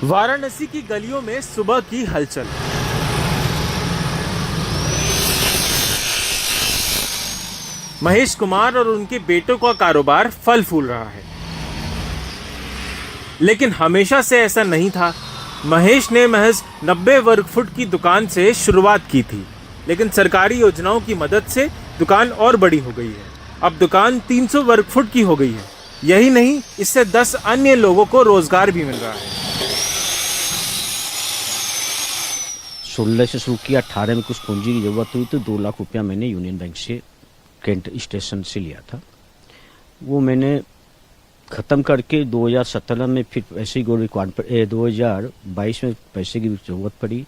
वाराणसी की गलियों में सुबह की हलचल। महेश कुमार और उनके बेटों का कारोबार फल फूल रहा है, लेकिन हमेशा से ऐसा नहीं था। महेश ने महज 90 वर्ग फुट की दुकान से शुरुआत की थी, लेकिन सरकारी योजनाओं की मदद से दुकान और बड़ी हो गई है। अब दुकान 300 वर्ग फुट की हो गई है। यही नहीं, इससे 10 अन्य लोगों को रोजगार भी मिल रहा है। 16 से शुरू किया, 18 में कुछ पूंजी की जरूरत हुई तो 2 लाख रुपया मैंने यूनियन बैंक से कैंट स्टेशन से लिया था। वो मैंने ख़त्म करके 2017 में फिर पैसे की रिक्वायरमेंट 2022 में पैसे की ज़रूरत पड़ी।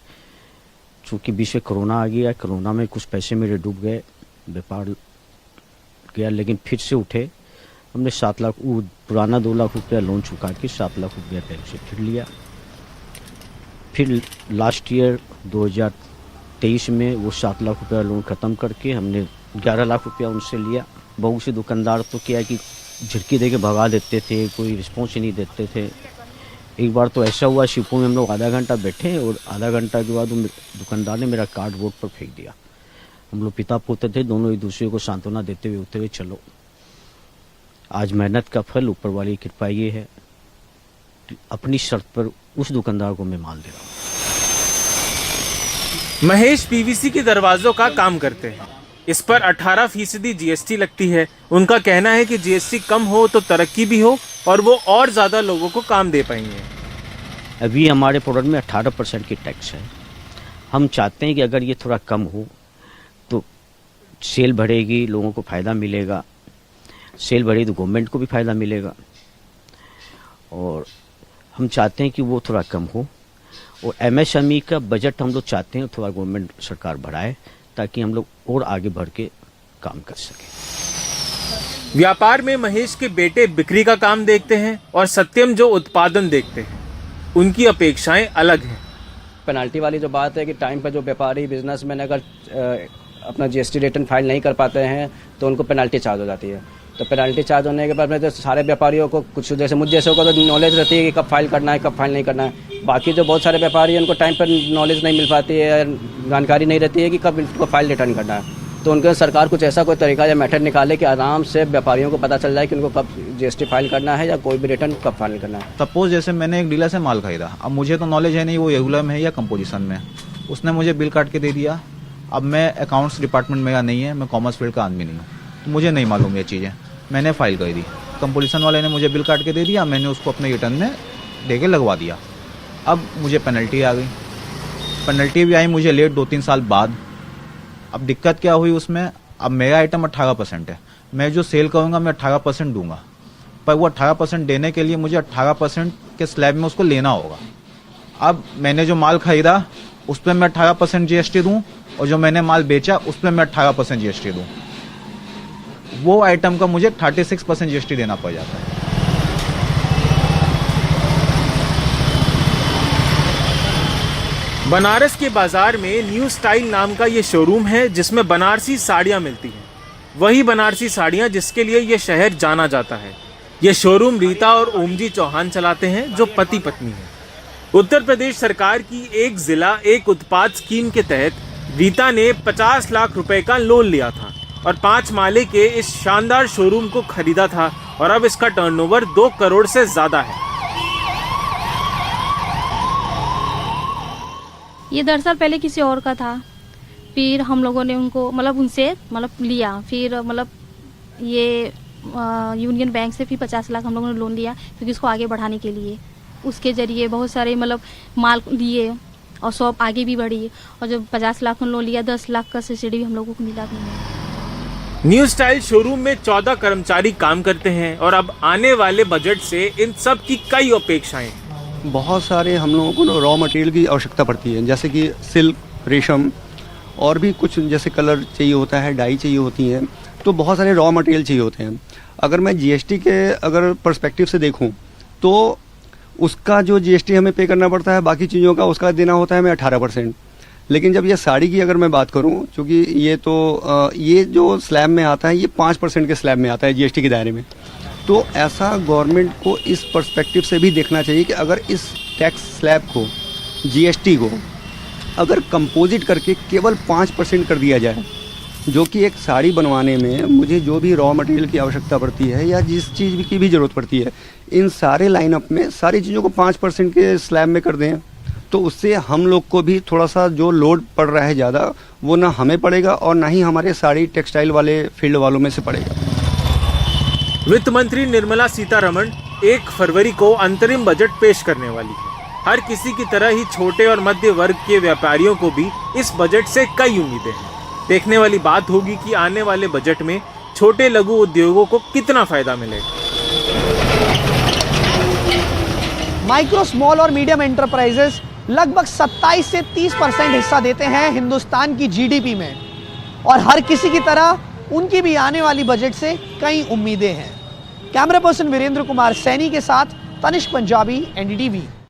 चूँकि बीच में कोरोना आ गया, कोरोना में कुछ पैसे मेरे डूब गए, व्यापार गया, लेकिन फिर से उठे। हमने 7 लाख वो पुराना 2 लाख रुपया लोन चुका के 7 लाख रुपया बैंक से फिर लिया। फिर लास्ट ईयर 2023 में वो 7 लाख रुपया लोन ख़त्म करके हमने 11 लाख रुपया उनसे लिया। बहुत से दुकानदार तो क्या है कि झिड़की दे के भगा देते थे, कोई रिस्पॉन्स ही नहीं देते थे। एक बार तो ऐसा हुआ, शिपो में हम लोग आधा घंटा बैठे और आधा घंटा के बाद दुकानदार ने मेरा कार्ड रोड पर फेंक दिया। हम लोग पिता पुत्र थे, दोनों एक दूसरे को सांत्वना देते हुए उतरे, चलो आज मेहनत का फल ऊपर वाली कृपा ये है, अपनी शर्त पर उस दुकानदार को मैं माल दे रहा हूँ। महेश पीवीसी के दरवाजों का काम करते हैं। इस पर 18% जीएसटी लगती है। उनका कहना है कि जीएसटी कम हो तो तरक्की भी हो और वो और ज़्यादा लोगों को काम दे पाएंगे। अभी हमारे प्रोडक्ट में 18% की टैक्स है। हम चाहते हैं कि अगर ये थोड़ा कम हो तो सेल बढ़ेगी, लोगों को फ़ायदा मिलेगा। सेल बढ़ेगी तो गवर्नमेंट को भी फ़ायदा मिलेगा। और हम चाहते हैं कि वो थोड़ा कम हो। और एमएसएमई का बजट हम लोग चाहते हैं थोड़ा गवर्नमेंट सरकार बढ़ाए, ताकि हम लोग और आगे बढ़ के काम कर सकें। व्यापार में महेश के बेटे बिक्री का काम देखते हैं और सत्यम जो उत्पादन देखते हैं। उनकी अपेक्षाएं अलग हैं। पेनाल्टी वाली जो बात है कि टाइम पर जो व्यापारी बिजनेसमैन अगर अपना जीएसटी रिटर्न फाइल नहीं कर पाते हैं तो उनको पेनाल्टी चार्ज हो जाती है। तो पेनाल्टी चार्ज होने के बाद में तो सारे व्यापारियों को, कुछ जैसे मुझ जैसे को तो नॉलेज रहती है कि कब फाइल करना है, कब फाइल नहीं करना है। बाकी जो बहुत सारे व्यापारी हैं उनको टाइम पर नॉलेज नहीं मिल पाती है, जानकारी नहीं रहती है कि कब इनको फाइल रिटर्न करना है। तो उनके सरकार कुछ ऐसा कोई तरीका या मेथड निकाले कि आराम से व्यापारियों को पता चल जाए कि उनको कब जीएसटी फाइल करना है या कोई भी रिटर्न कब फाइल करना है। सपोज जैसे मैंने एक डीलर से माल खरीदा, अब मुझे तो नॉलेज है नहीं वो रेगुलर में है या कंपोजिशन में। उसने मुझे बिल काट के दे दिया। अब मैं अकाउंट्स डिपार्टमेंट में नहीं है, मैं कॉमर्स फील्ड का आदमी नहीं हूँ, तो मुझे नहीं मालूम ये चीज़ें। मैंने फाइल कर दी, कंपोजिशन वाले ने मुझे बिल काट के दे दिया, मैंने उसको अपने रिटर्न में दे के लगवा दिया। अब मुझे पेनल्टी आ गई। पेनल्टी भी आई मुझे लेट 2-3 साल बाद। अब दिक्कत क्या हुई उसमें, अब मेरा आइटम 18% है। मैं जो सेल करूँगा मैं 18% दूंगा, पर वो 18% देने के लिए मुझे 18% के स्लैब में उसको लेना होगा। अब मैंने जो माल खरीदा उस पर मैं 18% जीएसटी दूँ और जो मैंने माल बेचा उस पर मैं 18% जीएसटी दूँ। वो आइटम का मुझे 36% जीएसटी देना पड़ जाता है। बनारस के बाजार में न्यू स्टाइल नाम का ये शोरूम है, जिसमें बनारसी साड़ियां मिलती हैं। वही बनारसी साड़ियां जिसके लिए ये शहर जाना जाता है। ये शोरूम रीता और ओमजी चौहान चलाते हैं, जो पति पत्नी हैं। उत्तर प्रदेश सरकार की एक जिला एक उत्पाद स्कीम के तहत रीता ने 50 लाख रुपए का लोन लिया था और 5 माले के इस शानदार शोरूम को खरीदा था और अब इसका टर्नओवर 2 करोड़ से ज्यादा है। ये दरअसल पहले किसी और का था, फिर हम लोगों ने उनको उनसे लिया। फिर ये यूनियन बैंक से फिर 50 लाख हम लोगों ने लोन लिया, क्योंकि इसको आगे बढ़ाने के लिए। उसके जरिए बहुत सारे माल लिए और शॉप आगे भी बढ़ी। और जब 50 लाख लोन लिया, 10 लाख का सब्सिडी भी हम लोगों को मिला भी है। न्यू स्टाइल शोरूम में 14 कर्मचारी काम करते हैं और अब आने वाले बजट से इन सब की कई अपेक्षाएं। बहुत सारे हम लोगों को रॉ मटेरियल की आवश्यकता पड़ती है, जैसे कि सिल्क, रेशम और भी कुछ जैसे कलर चाहिए होता है, डाई चाहिए होती है, तो बहुत सारे रॉ मटेरियल चाहिए होते हैं। अगर मैं जीएसटी के अगर पर्सपेक्टिव से देखूं तो उसका जो जीएसटी हमें पे करना पड़ता है, बाकी चीज़ों का उसका देना होता है हमें 18%। लेकिन जब ये साड़ी की अगर मैं बात करूं, क्योंकि ये जो स्लैब में आता है ये 5% के स्लैब में आता है जीएसटी के दायरे में, तो ऐसा गवर्नमेंट को इस पर्सपेक्टिव से भी देखना चाहिए कि अगर इस टैक्स स्लैब को, जीएसटी को अगर कंपोजिट करके केवल 5% कर दिया जाए, जो कि एक साड़ी बनवाने में मुझे जो भी रॉ मटेरियल की आवश्यकता पड़ती है या जिस चीज़ की भी ज़रूरत पड़ती है, इन सारे लाइनअप में सारी चीज़ों को 5% के स्लैब में कर दें, तो उससे हम लोग को भी थोड़ा सा जो लोड पड़ रहा है ज़्यादा, वो ना हमें पड़ेगा और ना ही हमारे साड़ी टेक्सटाइल वाले फील्ड वालों में से पड़ेगा। वित्त मंत्री निर्मला सीतारमण 1 फरवरी को अंतरिम बजट पेश करने वाली है। हर किसी की तरह ही छोटे और मध्य वर्ग के व्यापारियों को भी इस बजट से कई उम्मीदें हैं। देखने वाली बात होगी कि आने वाले बजट में छोटे लघु उद्योगों को कितना फायदा मिलेगा। माइक्रो, स्मॉल और मीडियम एंटरप्राइजेस लगभग 27 से 30% हिस्सा देते हैं हिंदुस्तान की जीडीपी में, और हर किसी की तरह उनकी भी आने वाली बजट से कई उम्मीदें हैं। कैमरा पर्सन वीरेंद्र कुमार सैनी के साथ तनिष्क पंजाबी, एनडीटीवी।